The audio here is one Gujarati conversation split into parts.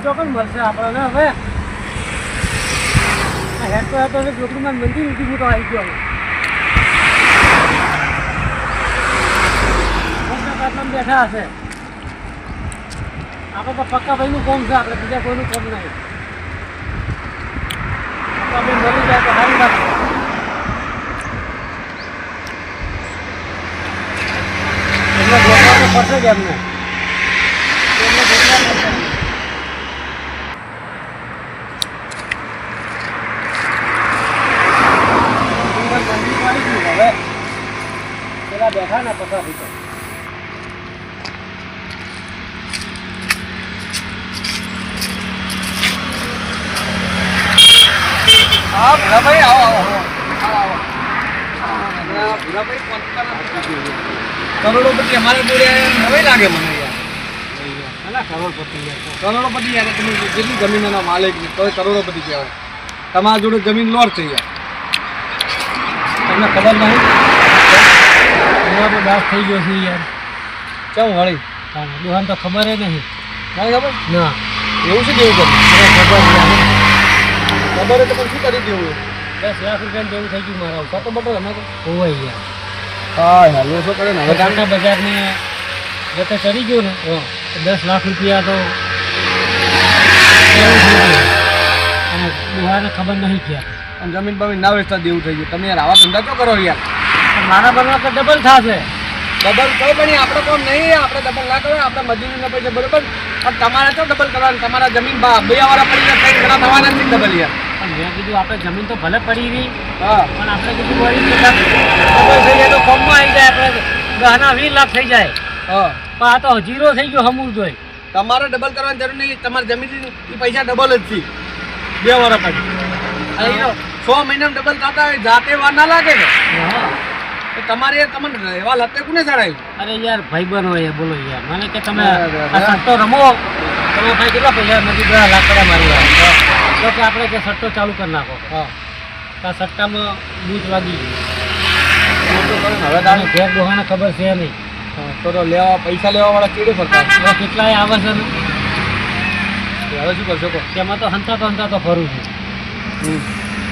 ચોકન મળશે આપણને હવે હેડ તો હતો ચોકડીમાં મંદિર ઊંચી મોટો આવી ગયો બેઠા હશે આપણે તો પક્કા ભાઈનું કોમ છે આપણે બીજા કોઈનું કોમ નહીં મળી જાય તો સારી વાત એટલે ગોઠવાનું પડશે જ એમને હવે પેલા બેઠા ને પચાસ રૂપિયા હા ભૂરાભાઈ આવો કરોડોપતિ અમારે જોડે નવાઈ લાગે મને યાર કરોડોપતિ યાર તમે જેટલી જમીનના માલિક તો કરોડોપતિ કહેવાય તમારા જોડે જમીન લોર છે યાર તમને ખબર નહીં તો દાસ થઈ ગયો છે યાર કેમ વળી દુહાન તો ખબર નહીં નહીં ખબર ના એવું છે કેવું ખબર ખબર તો પણ શું કરી દેવું 10 લાખ રૂપિયા જેવું થઈ ગયું મારા ઉપર તો બટો અમે તો હોય યાર હા હેલો શું કરે ને હવે ગામના બજારને જતો ચડી ગયો ને 10 લાખ રૂપિયા તો અને દુહાને ખબર નહીં ક્યાં જમીન બમીન ના વેચતા દેવું થઈ ગયું તમે યાર આવા ધંધા ક્યાં કરો યાર મારા બનવા તો ડબલ થશે ડબલ કરો પણ આપણે કોમ નહીં આપણે ડબલ ના કરો આપણે મજૂરીના પૈસા બરોબર પણ તમારે તો ડબલ કરવાનું તમારા જમીન બે વાળા પડી જાય કઈ ઘણા થવાના નથી ડબલ યાર પણ મેં કીધું આપણે જમીન તો ભલે પડી રહી હા પણ આપણે કીધું વળી ડબલ થઈ જાય તો કોમમાં આવી જાય આપણે ગહના 20 લાખ થઈ જાય હા પણ આ તો 0 થઈ ગયો હમુર જોઈ તમારે ડબલ કરવાની જરૂર નહીં તમારી જમીન પૈસા ડબલ જ છે બે વાળા પડી 6 મહિનામાં ડબલ થતા હોય જાતે વાર ના લાગે ને તો તમારે તમને રહેવા લતે કોને ચડાયું અરે યાર ભાઈબંધ હોય બોલો યાર મને કે તમે આ સટ્ટો રમો તમે ભાઈ કેટલા પૈસા નથી 2 લાખ કર્યા મારી તો કે આપણે કે સટ્ટો ચાલુ કરી નાખો હા આ સટ્ટામાં બૂચ વાગી ગઈ હવે તારે ઘેર દોહાને ખબર છે નહીં તો લેવા પૈસા લેવા વાળા કેડે ફરતા એવા કેટલાય આવે છે ને હવે શું કરશો કહો તેમાં તો હંતા તો ફરું છું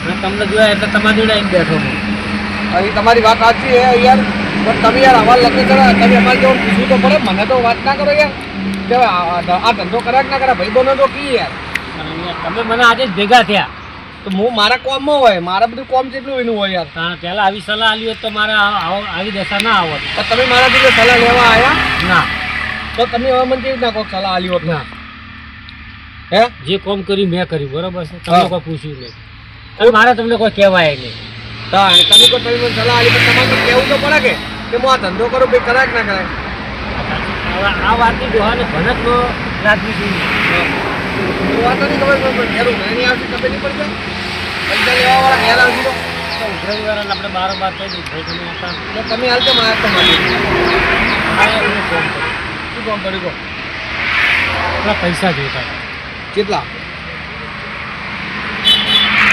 અને તમને જોયા એટલે તમારી જોડે આવીને બેઠો હું અહીં તમારી વાત સાચી છે યાર પણ તમે યાર આવા લખે ચડો તમે અમારે જો પૂછવું તો પડે મને તો વાત ના કરો યાર કે આ ધંધો કર્યા કે ના કર્યા ભાઈ બોનો તો કી યાર તમે મને આજે જ ભેગા થયા તો હું મારા કોમમાં હોય મારા બધું કોમ જેટલું એનું હોય યાર કારણ પહેલાં આવી સલાહ આલી હોત તો મારે આવી દશા ના આવત તો તમે મારા જોડે સલાહ લેવા આવ્યા ના તો તમે હવે મને કેવી રીતના કોઈક સલાહ આલી હોત ના હે જે કોમ કર્યું મેં કર્યું બરોબર છે તમને કોઈ પૂછ્યું નહીં અને મારે તમને કોઈ કહેવાય નહીં હા તમે કોઈ તમે મને સલાહ આલી પણ તમારે કહેવું તો પડે કે હું આ ધંધો કરું ભાઈ કરાય કે ના કરાય આ વાતની દોહાને ભનકનો રાખવી જોઈએ વાત નહીં ખબર પણ ઘેરું ઘરે નહીં આવતી ખબર નહીં પડશે પૈસા લેવા વાળા ઘેર આવતી તો ઉઘરાણીવાળાને આપણે બારોબાર કહી દઈએ ભાઈ તમે હતા એટલે તમે હાલ તો મારા તો મારી મારે એનું ફોન કર્યું શું કામ પડ્યું કહો એટલા પૈસા જોઈતા કેટલા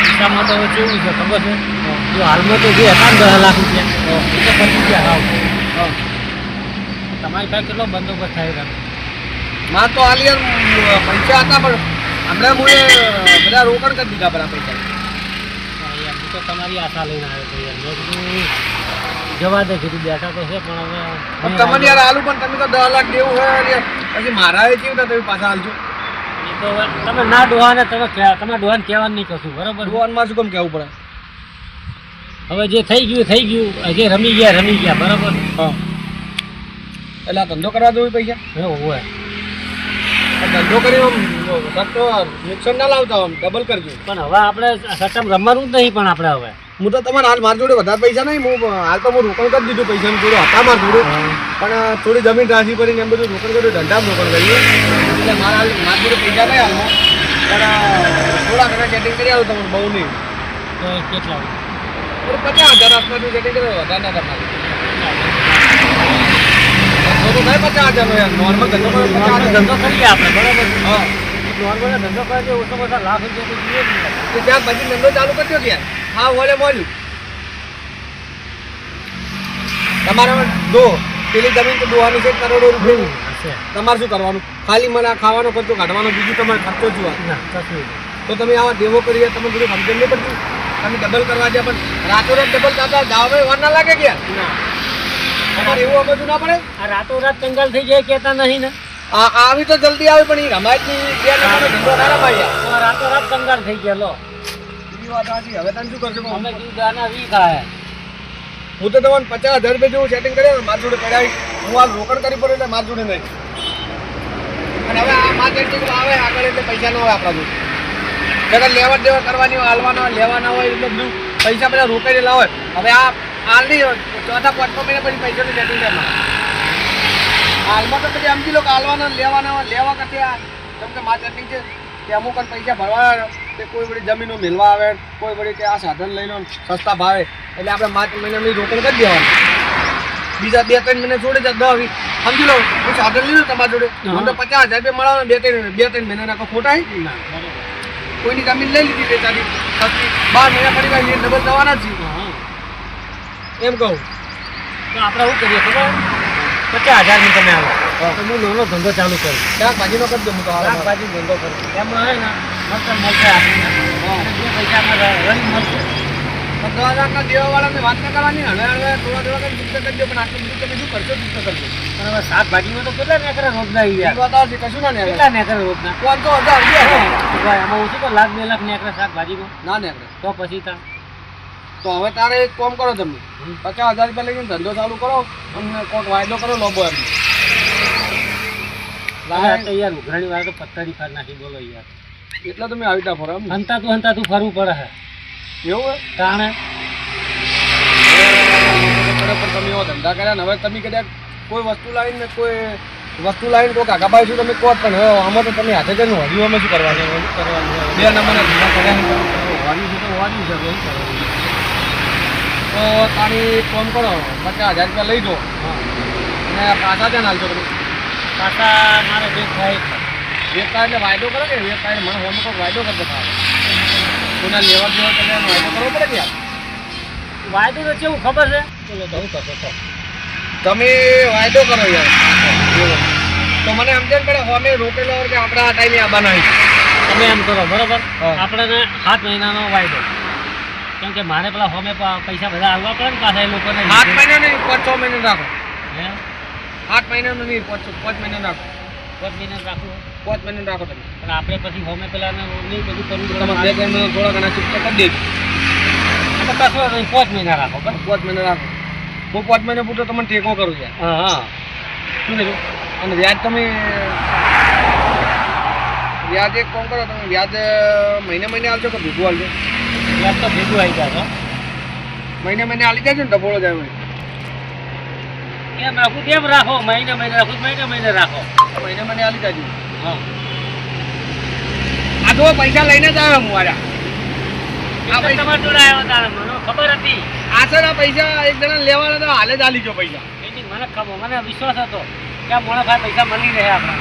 પૈસામાં તો હવે કેવું છે ખબર છે જો હાલમાં તો જે હતા ને 10 લાખ રૂપિયા એ તો પતી ગયા હાવ તમારી પાસે કેટલો બંદોબસ્ત થાય તમે માં તો હાલ યાર પૈસા હતા પણ હમણાં હું બધા રોકડ કરી દીધા પેલા પૈસા યાર હું તો તમારી આશા લઈને આવ્યો હતો યાર મેં કીધું જવા દે કીધું બેઠા તો છે પણ હવે તમને યાર હાલું પણ તમે તો 10 લાખ દેવું હોય યાર પછી મારા એ કેવું તમે પાછા હાલજો એ તો તમે ના ડોહાને તમે ડોહાને કહેવાનું નહીં કશું બરાબર ભગવાનમાં શું કેમ કહેવું પડે હવે જે થઈ ગયું જે રમી ગયા બરાબર હા એટલે આ ધંધો કરવા દઉં પૈસા હોય ધંધો કરી નુકસાન ના લાવતા આમ ડબલ કરજો પણ હવે આપણે સટ્ટમ રમવાનું જ નહીં પણ આપણે હવે હું તો તમારે હાલ મારી જોડે વધારે પૈસા નહીં હું હાલ તો હું રોકડ કરી દીધું પૈસાનું થોડું હતા મારું જોડે પણ થોડી જમીન ટ્રાન્સફર કરીને એમ બધું રોકડ કર્યું ધંધામાં રોકડ કરીએ એટલે મારા હાલ મારી જોડે પૈસા નહીં હાલમાં પણ થોડા ઘણા સેટિંગ કરી આવું તમને બહુ નહીં તો કેટલા 50,000 આસપાસનું સેટિંગ કર્યો વધારે ના તમારે તો નહીં 50,000 યાર નોર્મલ ધંધો કરો 50,000 ધંધો કરીએ આપણે બરાબર હા નોર્મલ ધંધો કરે છે ઓછો બધા લાખ રૂપિયા તો જોઈએ જ નહીં. તો ત્યાં પછી ધંધો ચાલુ કરજો ત્યાં હા વળે મળ્યું તમારે દો પેલી જમીન તો દોવાની છે કરોડો રૂપિયા છે. તમારે શું કરવાનું? ખાલી મને આ ખાવાનો ખર્ચો કાઢવાનો, બીજું તમારે ખર્ચો જુઓ. ના કશું નહીં. તો તમે આવા દેવો કરીએ, તમે બધું સમજણ નહીં પડતી. તમે ડબલ કરવા દે, પણ રાતોરાત ડબલ થતા દાવે વાર ના લાગે કે ના તમારે એવું આ બધું ના પડે. આ રાતોરાત કંગાલ થઈ જાય કહેતા નહીં ને. આવી તો જલ્દી આવે, પણ એ રમાયતની બે નંબરનો ધંધો ના રમાય યાર. તો રાતોરાત કંગાલ થઈ ગયા લો. બીજી વાત સાચી. હવે તમે શું કરશો? અમે કીધું દાના વી ખાય. હું તો તમને 50,000 રૂપિયા જેવું સેટિંગ કર્યા ને મારી જોડે કરાવી. હું આ રોકડ કરી પડે એટલે મારી જોડે નહીં. અને હવે આ માર્કેટિંગ આવે આગળ એટલે પૈસા ન હોય આપણા જોડે. જગત લેવડ દેવડ કરવાની હોય, હાલવાના હોય, લેવાના હોય એટલે બધું પૈસા બધા રોકાયેલા હોય. હવે આ હાલ નહીં, ચોથા પાંચમા મહિના પછી પૈસાનું સેટિંગ થાય. હાલમાં તો પછી સમજી લો કે હાલવાના લેવાના હોય, લેવા કરતી આ જેમ કે માર્કેટિંગ છે તે અમુક જ પૈસા ભરવા, તે કોઈ બધી જમીનો મેળવા આવે, કોઈ બધી કે આ સાધન લઈ લો સસ્તા ભાવે, એટલે આપણે 5 મહિનાની રોકડ કરી દેવાનું. બીજા 2-3 મહિના છોડે છે 10-20. સમજી લો હું સાધન લીધું તમારી જોડે, મને તો 50,000 રૂપિયા મળવાનું, 2-3 મહિનાના કોઈ ખોટા ના બરોબર. કોઈની જમીન લઈ લીધી વેચાતી સસ્તી, 12 મહિના પડી ગયા ડબલ થવાના જ છે. હા એમ કહું તો આપણે શું કરીએ ખબર? 50,000 તમે આવો તો હું નાનો ધંધો ચાલુ કરું. શાકભાજીનો કરી દઉં હું તો હાલ. શાકભાજી ધંધો કરું. એમાં હે ને મળશે આપણને. અને બે પૈસા રળી મળશે. 15,000 દેવાવાળાને વાત ન કરવાની. હવે થોડા થોડા કરી ચૂકતા કરજો, પણ આટલું બધું તમે શું કરશો? ચૂકતા કરજો. પણ હવે શાકભાજીમાં તો કેટલા નેકરા રોજના એ યાર. વાત આવશે, કશું ના ને કેટલા નેકરા રોજના? 500,000 ભાઈ આમાં ઓછું તો 1,00,000 2 લાખ નેકરા શાકભાજીમાં. ના ને તો પછી તા તો હવે તારે એક કામ કરો, તમે 50,000 રૂપિયા લઈને ધંધો ચાલુ કરો અને કોઈક વાયદો કરો લોબો એમ. લાગે તો યાર ઉઘરાણી વાળા તો પથ્થરી ફાડ નાખી બોલો યાર. એટલે તમે આવી રીતના ફરો એમ ને? હંતાતું ફરવું પડે હે એવું હોય? તાણે પણ તમે એવો ધંધા કર્યા ને હવે તમે કદાચ કોઈ વસ્તુ લાવીને કોઈ કોઈ કાકાભાઈ શું તમે કહો, પણ હવે આમાં તો તમે હાથે કરીને હજુ અમે શું કરવાનું? શું કરવાનું? 2 નંબરના ધંધા કર્યા ને હોવાનું છે તો હોવાનું છે ભાઈ કરવાનું. તો તારી એક કામ કરો, 50,000 રૂપિયા લઈ જાઓ અને પાછા ત્યાં હાલજો તમે. પાછા મારે જે થાય વેચતા એટલે વાયદો કરો કે વેચતા એટલે મને હોમ કોઈ વાયદો કરતો થાય. કોઈના લેવા દેવા તમે વાયદો કરવો પડે કે યાર. વાયદો તો કેવું ખબર છે? ચલો તો હું કરતો તો તમે વાયદો કરો યાર. તો મને સમજણ પડે હોમે રોકેલો કે આપણે આ ટાઈમે આવવાના હોય. તમે એમ કરો બરોબર. હા. આપણને 7 મહિનાનો વાયદો, કેમ કે મારે પેલા હોમે પૈસા બધા આવવા પડે ને પાછા એ લોકોને. 7 મહિના નહીં, 5-6 મહિના રાખો. હે 8 મહિનાનું નહીં, 5 મહિના રાખો. 5 મહિના રાખવું 5 મહિના રાખો તમે. પણ આપણે પછી હોમે પેલા નહીં બધું કરવું પડે. તમે 2 મહિના થોડા ઘણા ચૂકતા કરી દેજો. તો કશો નહીં, 5 મહિના રાખો બરાબર. 5 મહિના રાખો. હું 5 મહિના પૂરતો તમને ટેકો કરું યાર. હા હા શું કીધું? અને વ્યાજ તમે વ્યાજ એક કામ કરો, તમે વ્યાજ મહિને મહિને આવજો કે ભેગું આવજો? વ્યાજ તો ભેગું આવી જાય. મહિને મહિને આલી જાય ને ડફોળો જાય હોય. કેમ રાખું કેમ રાખો? મહિને મહિને રાખું, મહિને રાખો. મહિને મહિને આલી જાય. હા આ તો પૈસા લઈને જ આવ્યો હું વાળા. આ પૈસા તમારે જોડે આવ્યો તારે મને ખબર હતી. આ સર આ પૈસા એક જણા લેવાના તો હાલે જ આલી ગયો પૈસા. એની મને ખબર, મને વિશ્વાસ હતો કે આ મોણા ભાઈ પૈસા મળી રહે આપણે.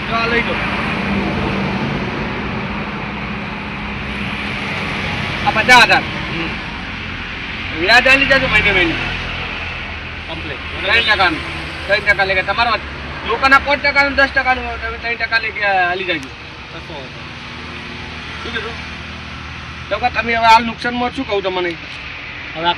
તો આ લઈ જાઓ. આ 50,000 વ્યાજ આલી જાજો મહિને મહિને. કમ્પ્લીટ 3% 3% લે કે તમારો લોકોના 5% નું 10% નું તમે 3% લે કે આલી જાજો. શું કીધું? તો કે તમે હવે હાલ નુકસાનમાં શું કહું તમને?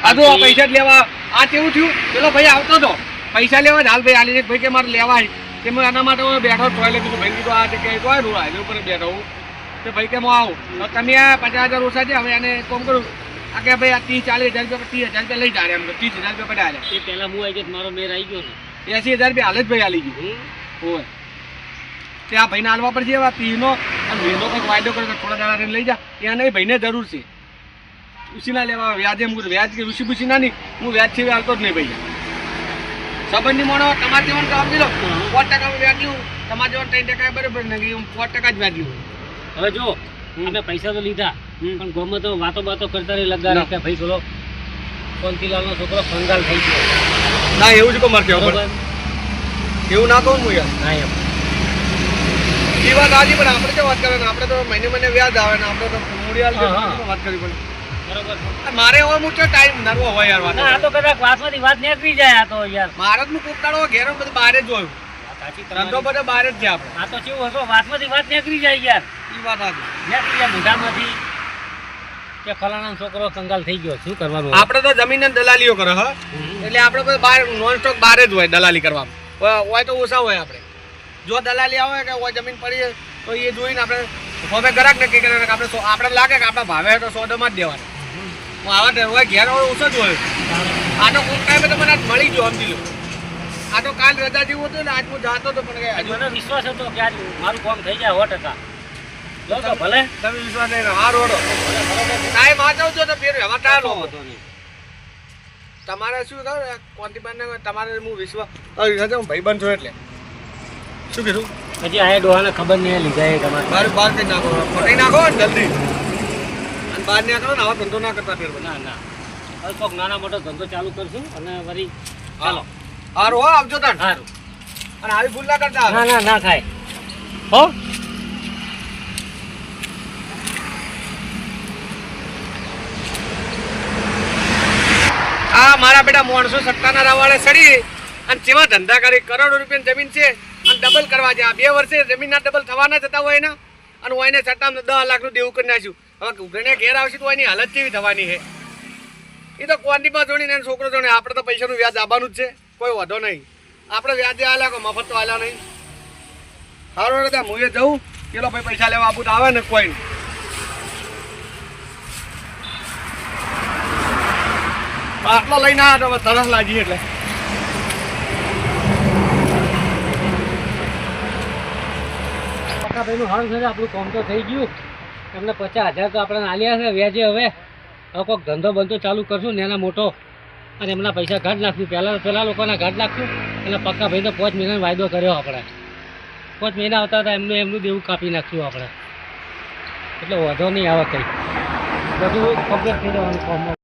આ તો પૈસા જ લેવા આ કેવું થયું? પેલો ભાઈ આવતો હતો પૈસા લેવા જ હાલ ભાઈ આલી ભાઈ કે મારે લેવા આવી તે મેં આના માટે હું બેઠો ટોયલેટ કીધું ભાઈ કીધું આ જગ્યાએ કોઈ રૂ હાઈવે ઉપર બેઠો હું તો ભાઈ કે હું આવું તો તમે આ 50,000 ઓછા છે. હવે એને કોમ કરું આ કે ભાઈ આ 30-40,000 રૂપિયા 30,000 રૂપિયા લઈ જાય એમ તો 30,000 રૂપિયા પડ્યા હાલે. એ પહેલા હું આવી ગયો મારો મેર આવી ગયો ને 80,000 રૂપિયા હાલે જ ભાઈ આલી ગયું હોય. ત્યાં ભાઈને હાલવા પડશે એવા પીનો અને વીનો કંઈક વાયદો કરે થોડા દાડા રહીને લઈ જા. ત્યાં નહીં ભાઈને જરૂર છે ઉછીના લેવા વ્યાજે. હું વ્યાજ કે ઋષિ ભૂષી ના નહીં, હું વ્યાજ છે હાલતો જ નહીં ભાઈ. સંબંધની મોણો તમારે જેવાનું કામ દીધો 5% વ્યાજ લીધું, તમારે જેવાનું 3% બરાબર ને હું 5% જ વ્યાજ લીધું. હવે જો અમે પૈસા તો લીધા પણ ગમે તો વાતો કરતા રહી લગાડે કે ભાઈ પેલો કોંતીલાલનો છોકરો કંગાલ થઈ ગયો. ના એવું જ કમર કહેવું બરોબર? એવું ના કહું હું યાર. ના એમ એ વાત હાજી, પણ આપણે શું વાત કરે ને? આપણે તો મહિને મહિને વ્યાજ આવે ને આપણે તો મૂડી હા. વાત કરવી પડે. બરોબર. મારે હવે મુખ્ય ટાઈમ નરવો હોય યાર વાત. ના આ તો કદાચ વાતમાંથી વાત નીકળી જાય. આ તો યાર મારે જ હું કોકટાળો ઘેરો બધું બહાર જ જોયું. સાચી ધંધો તમારી. બધો બહાર જ છે આપણે. આ તો કેવું હતો વાતમાંથી વાત નીકળી જાય યાર. ઈ વાત સાચી. નીકળી જાય મોઢામાંથી કે ફલાણા છોકરો કંગાલ થઈ ગયો, શું કરવાનું હવે? આપણે તો જમીન દલાલીઓ કરે હ હમ. એટલે આપણે બધું બહાર નોન સ્ટોક બહાર જ હોય દલાલી કરવામાં હોય તો ઓછા હોય આપણે. જો દલાલી આવે કે હોય જમીન પડી હોય તો એ જોઈને આપણે હવે ગ્રાહક નક્કી કરે કે આપણે લાગે કે આપણા ભાવે તો સોદામાં જ દેવાના. હું આવા હોય ઘેર હોય ઓછો જ હોય. આ તો કોઈક ટાઈમે તો મને આજ મળી ગયો સમજી લો. આ તો કાલ રજા જેવું હતું ને આજ હું જાતો હતો પણ આજ હજુ મને વિશ્વાસ હતો કે આજ મારું કામ થઈ જાય 100%. લો તો ભલે. તમે વિશ્વાસ નહીં હા રોડો ટાઈમ આ જાવ છો તો ફેર હવે ટાઈમ લો વાંધો નહીં. તમારે શું કહું કોન્ટીબાન તમારે હું વિશ્વાસ હું ભાઈબંધ છું એટલે શું કીધું હજી આ ડોહાને ખબર નહીં લીધા એ તમારે. બહાર બહાર કંઈ નાખો ફટાઈ નાખો ને જલ્દી અને બહાર નીકળો ને આવા ધંધો ના કરતા ફેર બધા. ના ના હવે કોક નાના મોટો ધંધો ચાલુ કરશું અને વળી ચાલો. હારું હો આવજો તાણ સારું. અને આવી ભૂલ ના કરતા ના ના ના થાય હો. આ મારા બેટા માણસો સટ્ટાના રાવાડે સડી અને જેવા ધંધા કરી કરોડો રૂપિયાની જમીન છે અને ડબલ કરવા છે. આ 2 વર્ષે જમીનના ડબલ થવાના જતા હોય ને અને હું એને સટ્ટામાં 10 લાખનું દેવું કરી નાખ્યું. હવે ઉઘરણે ઘેર આવશે તો એની હાલત કેવી થવાની છે એ તો ક્વોન્ટિટીમાં જોડીને એનો છોકરો જોડે આપણે તો પૈસાનું વ્યાજ આવવાનું જ છે. કોઈ વાંધો નહીં. આપણે વ્યાજે આલ્યા કોઈ મફત તો આલ્યા નહીં. સારું એટલે હું એ જઉં પેલો ભાઈ પૈસા લેવા આપું તો આવે ને કોઈ નહીં. આટલો લઈને આવ્યા તો તરસ લાગી એટલે પક્કાભાઈનું હારું છે ને, આપણું કામ તો થઈ ગયું. એમને 50,000 તો આપણે આલ્યા છે વ્યાજે. હવે કોઈક ધંધો બંધો ચાલુ કરશું ને એના મોટો અને એમના પૈસા કાઢ નાખશું. પેલા લોકોના કાઢ નાખશું અને પક્કાભાઈ તો 5 મહિનાનો વાયદો કર્યો આપણે. 5 મહિના આવતા હતા એમનું દેવું કાપી નાખશું આપણે. એટલે વાંધો નહીં આવે કંઈ બધું કમ્પ્લીટ થઈ જવાનું કામ.